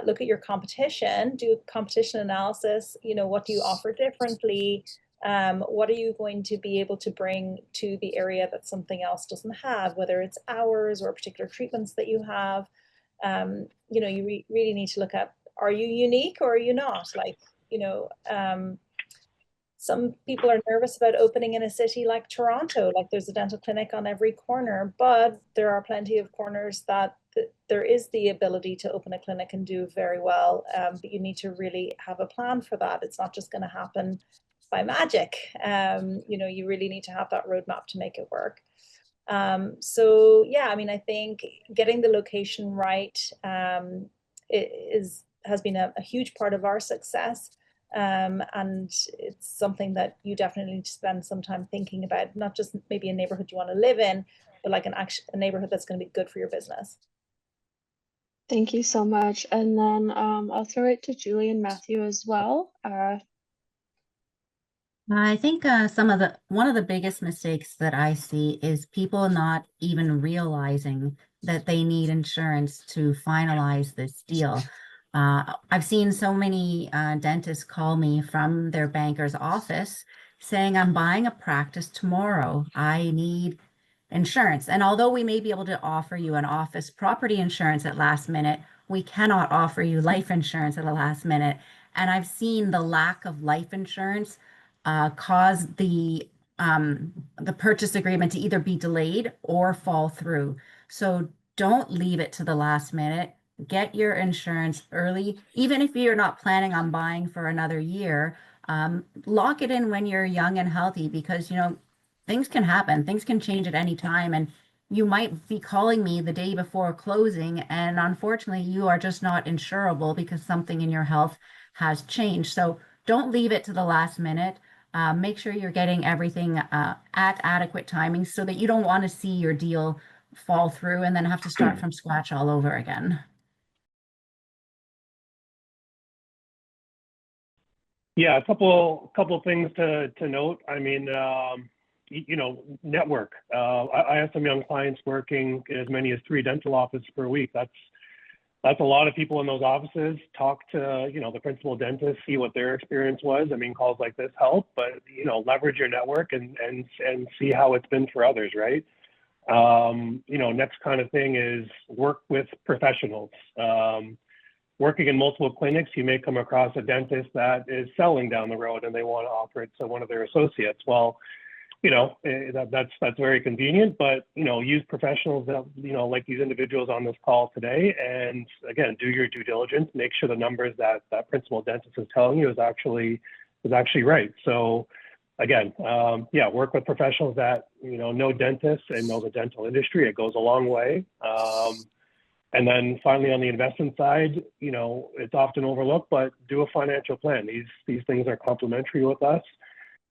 look at your competition, do a competition analysis, what do you offer differently? What are you going to be able to bring to the area that something else doesn't have, whether it's hours or particular treatments that you have? You really need to look at, are you unique or are you not? Like, some people are nervous about opening in a city like Toronto, like there's a dental clinic on every corner, but there are plenty of corners that there is the ability to open a clinic and do very well, but you need to really have a plan for that. It's not just going to happen by magic. You really need to have that roadmap to make it work. So yeah, I mean, I think getting the location right has been a huge part of our success. And it's something that you definitely need to spend some time thinking about, not just maybe a neighborhood you want to live in, but like a neighborhood that's going to be good for your business. Thank you so much. And then I'll throw it to Julie and Matthew as well. I think one of the biggest mistakes that I see is people not even realizing that they need insurance to finalize this deal. I've seen so many dentists call me from their banker's office saying, I'm buying a practice tomorrow. I need insurance. And although we may be able to offer you an office property insurance at last minute, we cannot offer you life insurance at the last minute. And I've seen the lack of life insurance cause the purchase agreement to either be delayed or fall through. So don't leave it to the last minute. Get your insurance early, even if you're not planning on buying for another year. Lock it in when you're young and healthy, because things can happen. Things can change at any time, and you might be calling me the day before closing, and unfortunately, you are just not insurable because something in your health has changed. So don't leave it to the last minute. Make sure you're getting everything at adequate timing so that you don't want to see your deal fall through and then have to start from scratch all over again. Yeah, a couple things to note. I mean, network. I have some young clients working as many as 3 dental offices per week. That's a lot of people in those offices. Talk to, the principal dentist, see what their experience was. I mean, calls like this help, but, leverage your network and see how it's been for others, right? Next kind of thing is work with professionals. Working in multiple clinics, you may come across a dentist that is selling down the road and they want to offer it to one of their associates. Well, that's very convenient, but, use professionals that, like these individuals on this call today. And again, do your due diligence, make sure the numbers that principal dentist is telling you is actually right. So again, work with professionals that, know dentists and know the dental industry. It goes a long way. And then finally, on the investment side, it's often overlooked, but do a financial plan. These things are complementary with us.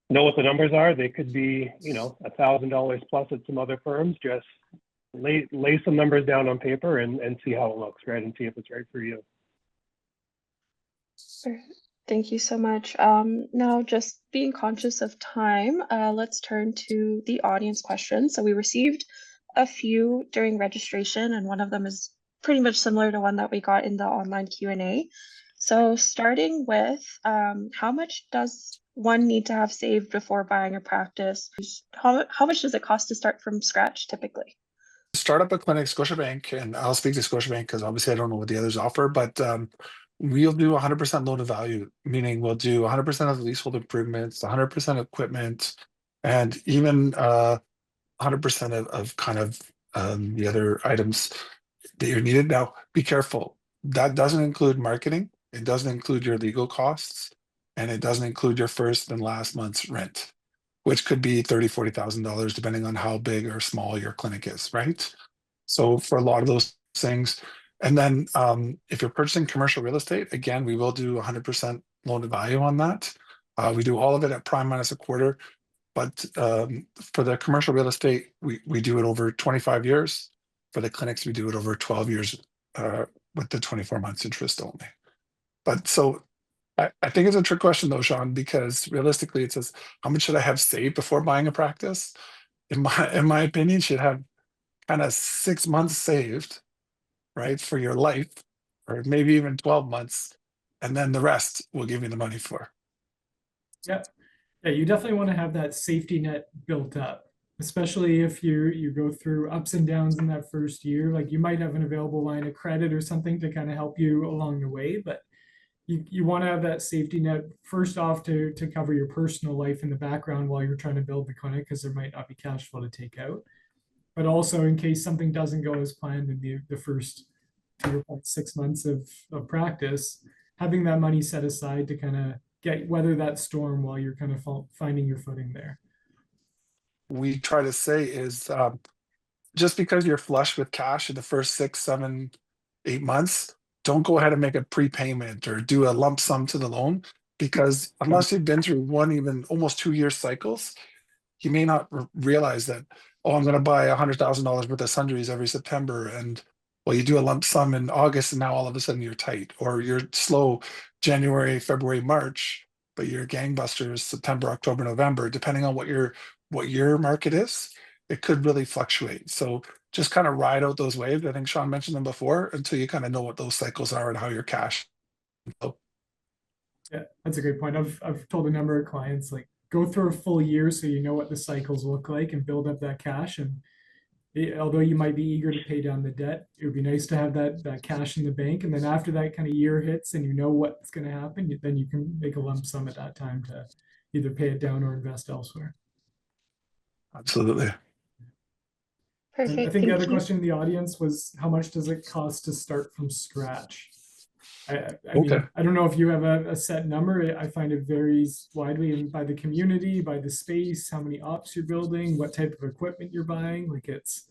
Know what the numbers are. They could be, $1,000 plus at some other firms. Just lay some numbers down on paper and see how it looks, right? And see if it's right for you. Thank you so much. Now, just being conscious of time, let's turn to the audience questions. So we received a few during registration, and one of them is pretty much similar to one that we got in the online Q&A. So starting with, how much does one need to have saved before buying a practice? How much does it cost to start from scratch typically? Start up a clinic, Scotiabank, and I'll speak to Scotiabank because obviously I don't know what the others offer, but we'll do 100% loan to value, meaning we'll do 100% of the leasehold improvements, 100% equipment, and even 100% of kind of the other items that you're needed. Now, be careful. That doesn't include marketing. It doesn't include your legal costs, and it doesn't include your first and last month's rent, which could be $30,000, $40,000, depending on how big or small your clinic is, right? So for a lot of those things. And then if you're purchasing commercial real estate, again, we will do 100% loan to value on that. We do all of it at prime minus a quarter. But for the commercial real estate, we do it over 25 years. For the clinics, we do it over 12 years with the 24 months interest only. But so I think it's a trick question though, Sean, because realistically it says, how much should I have saved before buying a practice? In my opinion, you should have kind of 6 months saved, right, for your life, or maybe even 12 months, and then the rest we'll give you the money for. Yeah, you definitely want to have that safety net built up, especially if you go through ups and downs in that first year. Like you might have an available line of credit or something to kind of help you along the way, but you want to have that safety net first off to cover your personal life in the background while you're trying to build the clinic, because there might not be cash flow to take out. But also in case something doesn't go as planned in the first 6 months of practice, having that money set aside to kind of weather that storm while you're kind of finding your footing there. We try to say is just because you're flush with cash in the first 6, 7, 8 months, don't go ahead and make a prepayment or do a lump sum to the loan, because unless you've been through one, even almost 2-year cycles, you may not realize that, oh, I'm going to buy $100,000 worth of sundries every September. And well, you do a lump sum in August and now all of a sudden you're tight, or you're slow January, February, March, but you're gangbusters September, October, November, depending on what your market is. It could really fluctuate. So just kind of ride out those waves. I think Sean mentioned them before, until you kind of know what those cycles are and how your cash. Yeah, that's a great point. I've told a number of clients, like, go through a full year so you know what the cycles look like and build up that cash. And although you might be eager to pay down the debt, it would be nice to have that cash in the bank. And then after that kind of year hits and you know what's going to happen, then you can make a lump sum at that time to either pay it down or invest elsewhere. Absolutely. Perfect. I think the other question in the audience was, how much does it cost to start from scratch? I mean, I don't know if you have a set number. I find it varies widely by the community, by the space, how many ops you're building, what type of equipment you're buying. Like it's.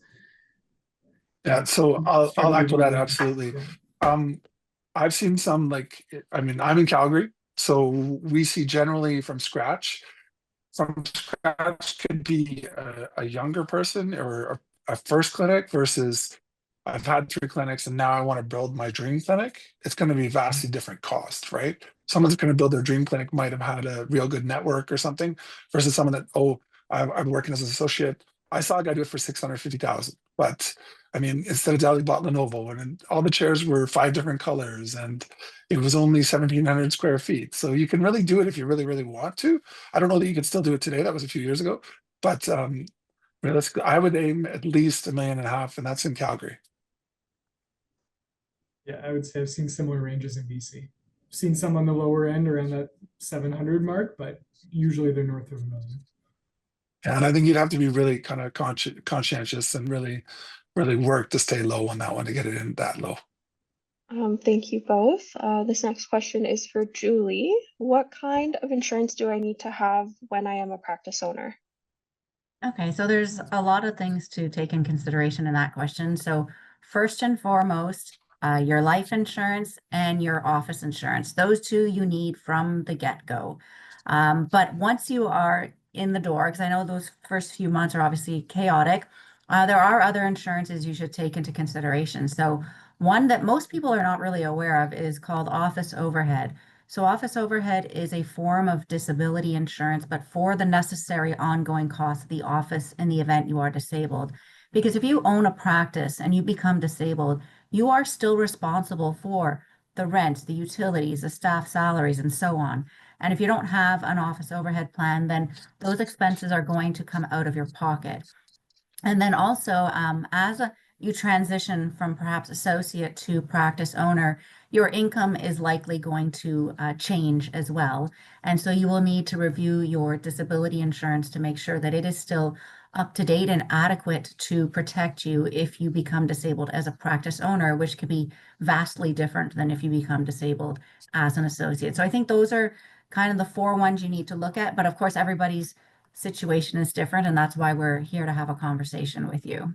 Yeah, so I'll echo that absolutely. I've seen some, like, I mean, I'm in Calgary, so we see generally from scratch could be a younger person or a first clinic versus I've had 3 clinics and now I want to build my dream clinic. It's going to be vastly different cost, right? Someone that's going to build their dream clinic might have had a real good network or something, versus someone that, oh, I'm working as an associate. I saw a guy do it for $650,000, but I mean, instead of Dell, he bought Lenovo, and all the chairs were 5 different colors, and it was only 1,700 square feet. So you can really do it if you really, really want to. I don't know that you can still do it today. That was a few years ago, but realistically, I would aim at least $1.5 million, and that's in Calgary. Yeah, I would say I've seen similar ranges in BC. I've seen some on the lower end around that 700 mark, but usually they're north of $1 million. And I think you'd have to be really kind of conscientious and really work to stay low on that one to get it in that low. Thank you both. This next question is for Julie. What kind of insurance do I need to have when I am a practice owner? Okay, so there's a lot of things to take in consideration in that question. So first and foremost, your life insurance and your office insurance. Those two you need from the get-go. But once you are in the door, because I know those first few months are obviously chaotic, there are other insurances you should take into consideration. So one that most people are not really aware of is called office overhead. So office overhead is a form of disability insurance, but for the necessary ongoing costs of the office in the event you are disabled. Because if you own a practice and you become disabled, you are still responsible for the rent, the utilities, the staff salaries, and so on. And if you don't have an office overhead plan, then those expenses are going to come out of your pocket. And then also, you transition from perhaps associate to practice owner, your income is likely going to change as well. And so you will need to review your disability insurance to make sure that it is still up to date and adequate to protect you if you become disabled as a practice owner, which could be vastly different than if you become disabled as an associate. So I think those are kind of the four ones you need to look at. But of course, everybody's situation is different, and that's why we're here to have a conversation with you.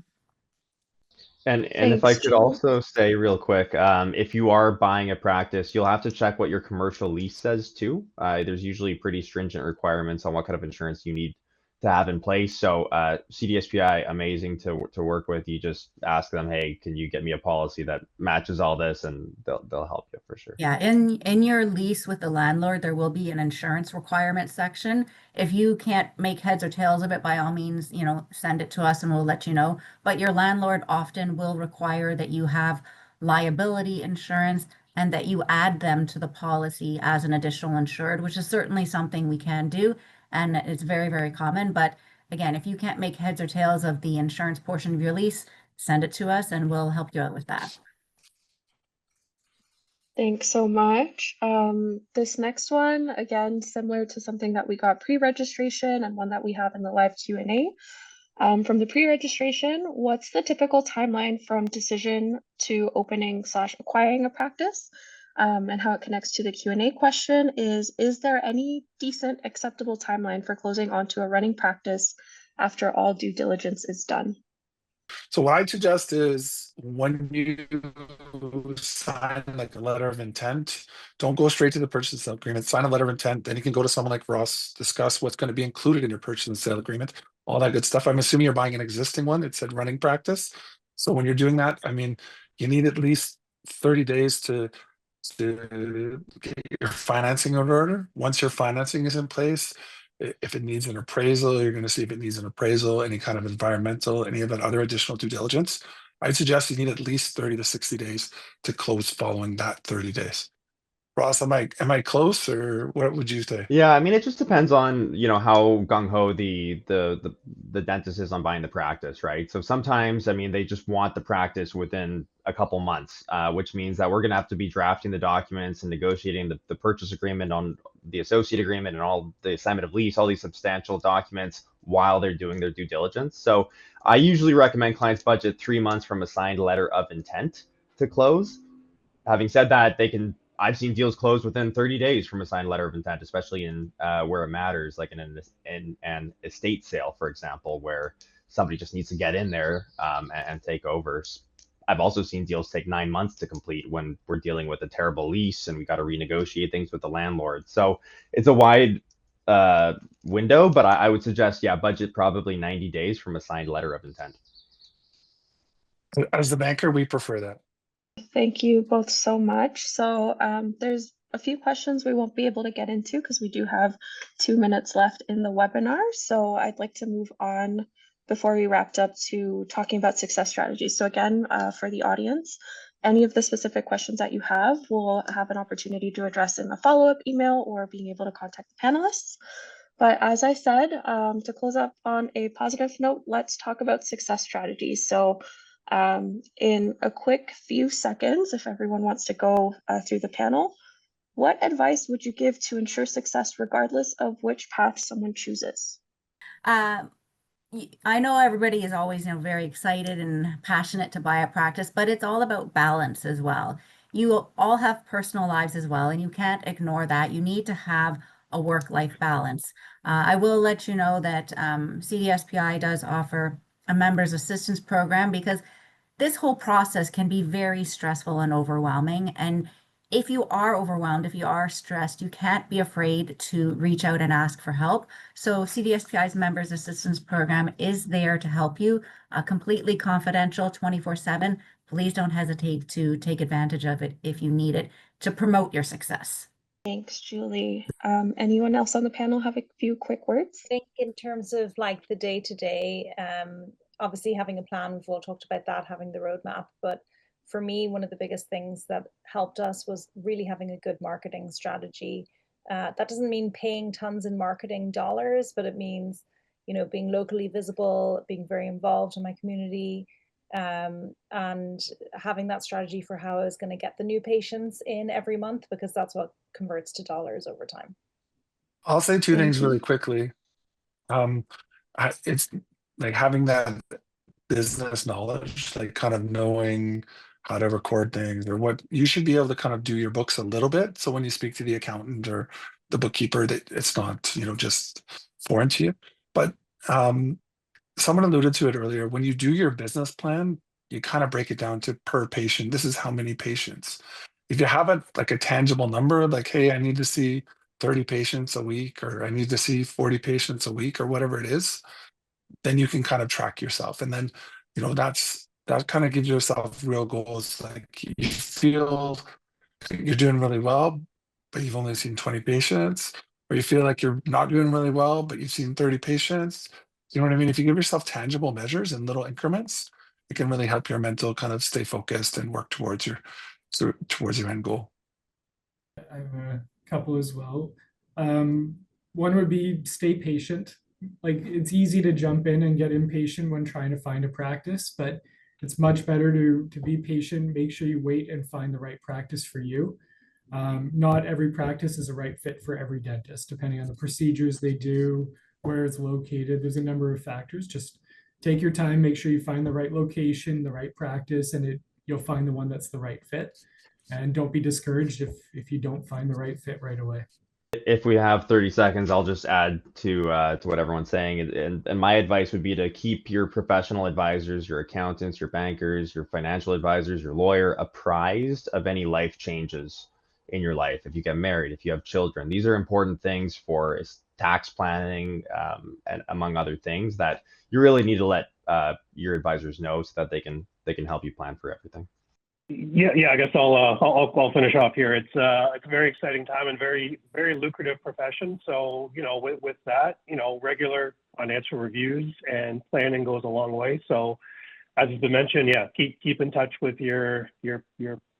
And if I Thanks, could Julie. also say real quick, if you are buying a practice, you'll have to check what your commercial lease says too. There's usually pretty stringent requirements on what kind of insurance you need to have in place. So CDSPI, amazing to work with. You just ask them, hey, can you get me a policy that matches all this, and they'll help you for sure. Yeah, in your lease with the landlord, there will be an insurance requirement section. If you can't make heads or tails of it, by all means, send it to us and we'll let you know. But your landlord often will require that you have liability insurance and that you add them to the policy as an additional insured, which is certainly something we can do. And it's very, very common. But again, if you can't make heads or tails of the insurance portion of your lease, send it to us and we'll help you out with that. Thanks so much. This next one, again, similar to something that we got pre-registration and one that we have in the live Q&A. From the pre-registration, what's the typical timeline from decision to opening/acquiring a practice? And how it connects to the Q&A question is there any decent acceptable timeline for closing onto a running practice after all due diligence is done? So what I suggest is when you sign like a letter of intent, don't go straight to the purchase and sale agreement. Sign a letter of intent, then you can go to someone like Ross, discuss what's going to be included in your purchase and sale agreement, all that good stuff. I'm assuming you're buying an existing one. It said running practice. So when you're doing that, I mean, you need at least 30 days to get your financing in order. Once your financing is in place, if it needs an appraisal, you're going to see if it needs an appraisal, any kind of environmental, any of that other additional due diligence. I'd suggest you need at least 30 to 60 days to close following that 30 days. Ross, am I close, or what would you say? Yeah, I mean, it just depends on, how gung-ho the dentist is on buying the practice, right? So sometimes, I mean, they just want the practice within a couple months, which means that we're going to have to be drafting the documents and negotiating the purchase agreement on the associate agreement and all the assignment of lease, all these substantial documents while they're doing their due diligence. So I usually recommend clients budget 3 months from a signed letter of intent to close. Having said that, I've seen deals close within 30 days from a signed letter of intent, especially in where it matters, like in an estate sale, for example, where somebody just needs to get in there and take over. I've also seen deals take 9 months to complete when we're dealing with a terrible lease and we got to renegotiate things with the landlord. So it's a wide window, but I would suggest, budget probably 90 days from a signed letter of intent. As the banker, we prefer that. Thank you both so much. So there's a few questions we won't be able to get into because we do have 2 minutes left in the webinar. So I'd like to move on before we wrapped up to talking about success strategies. So again, for the audience, any of the specific questions that you have, we'll have an opportunity to address in a follow-up email or being able to contact the panelists. But as I said, to close up on a positive note, let's talk about success strategies. So in a quick few seconds, if everyone wants to go through the panel, what advice would you give to ensure success regardless of which path someone chooses? I know everybody is always, very excited and passionate to buy a practice, but it's all about balance as well. You all have personal lives as well, and you can't ignore that. You need to have a work-life balance. I will let you know that CDSPI does offer a members assistance program because this whole process can be very stressful and overwhelming. And if you are overwhelmed, if you are stressed, you can't be afraid to reach out and ask for help. So CDSPI's Members Assistance Program is there to help you, completely confidential, 24/7. Please don't hesitate to take advantage of it if you need it to promote your success. Thanks, Julie. Anyone else on the panel have a few quick words? I think in terms of like the day-to-day, obviously having a plan, we've all talked about that, having the roadmap, but for me, one of the biggest things that helped us was really having a good marketing strategy. That doesn't mean paying tons in marketing dollars, but it means, being locally visible, being very involved in my community, and having that strategy for how I was going to get the new patients in every month, because that's what converts to dollars over time. I'll say two Thank things really you. quickly. It's like having that business knowledge, like kind of knowing how to record things or what you should be able to kind of do your books a little bit. So when you speak to the accountant or the bookkeeper, that it's not, just foreign to you. But someone alluded to it earlier. When you do your business plan, you kind of break it down to per patient. This is how many patients. If you have a tangible number, like, hey, I need to see 30 patients a week, or I need to see 40 patients a week, or whatever it is, then you can kind of track yourself. And then, that kind of gives yourself real goals. Like you feel you're doing really well, but you've only seen 20 patients, or you feel like you're not doing really well, but you've seen 30 patients. You know what I mean? If you give yourself tangible measures in little increments, it can really help your mental kind of stay focused and work towards your end goal. I have a couple as well. One would be stay patient. Like it's easy to jump in and get impatient when trying to find a practice, but it's much better to be patient. Make sure you wait and find the right practice for you. Not every practice is a right fit for every dentist, depending on the procedures they do, where it's located. There's a number of factors. Just take your time, make sure you find the right location, the right practice, and you'll find the one that's the right fit. And don't be discouraged if you don't find the right fit right away. If we have 30 seconds, I'll just add to what everyone's saying. And my advice would be to keep your professional advisors, your accountants, your bankers, your financial advisors, your lawyer apprised of any life changes in your life. If you get married, if you have children, these are important things for tax planning, and among other things that you really need to let your advisors know so that they can help you plan for everything. Yeah. I guess I'll finish off here. It's a very exciting time and very, very lucrative profession. So with that, regular financial reviews and planning goes a long way. So as has been mentioned, keep in touch with your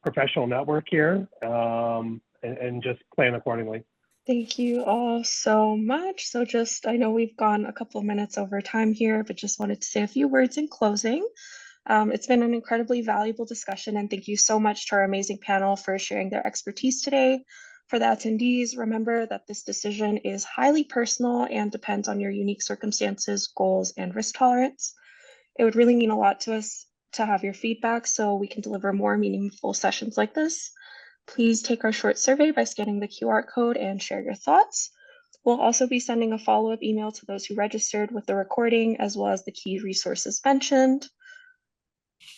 professional network here, and just plan accordingly. Thank you all so much. So I know we've gone a couple of minutes over time here, but just wanted to say a few words in closing. It's been an incredibly valuable discussion, and thank you so much to our amazing panel for sharing their expertise today. For the attendees, remember that this decision is highly personal and depends on your unique circumstances, goals, and risk tolerance. It would really mean a lot to us to have your feedback so we can deliver more meaningful sessions like this. Please take our short survey by scanning the QR code and share your thoughts. We'll also be sending a follow-up email to those who registered with the recording, as well as the key resources mentioned.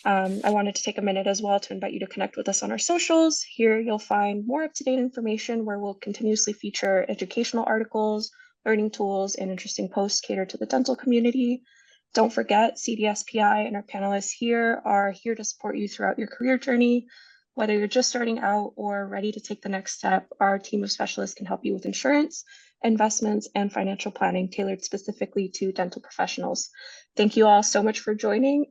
I wanted to take a minute as well to invite you to connect with us on our socials. Here you'll find more up-to-date information where we'll continuously feature educational articles, learning tools, and interesting posts catered to the dental community. Don't forget, CDSPI and our panelists here are here to support you throughout your career journey. Whether you're just starting out or ready to take the next step, our team of specialists can help you with insurance, investments, and financial planning tailored specifically to dental professionals. Thank you all so much for joining.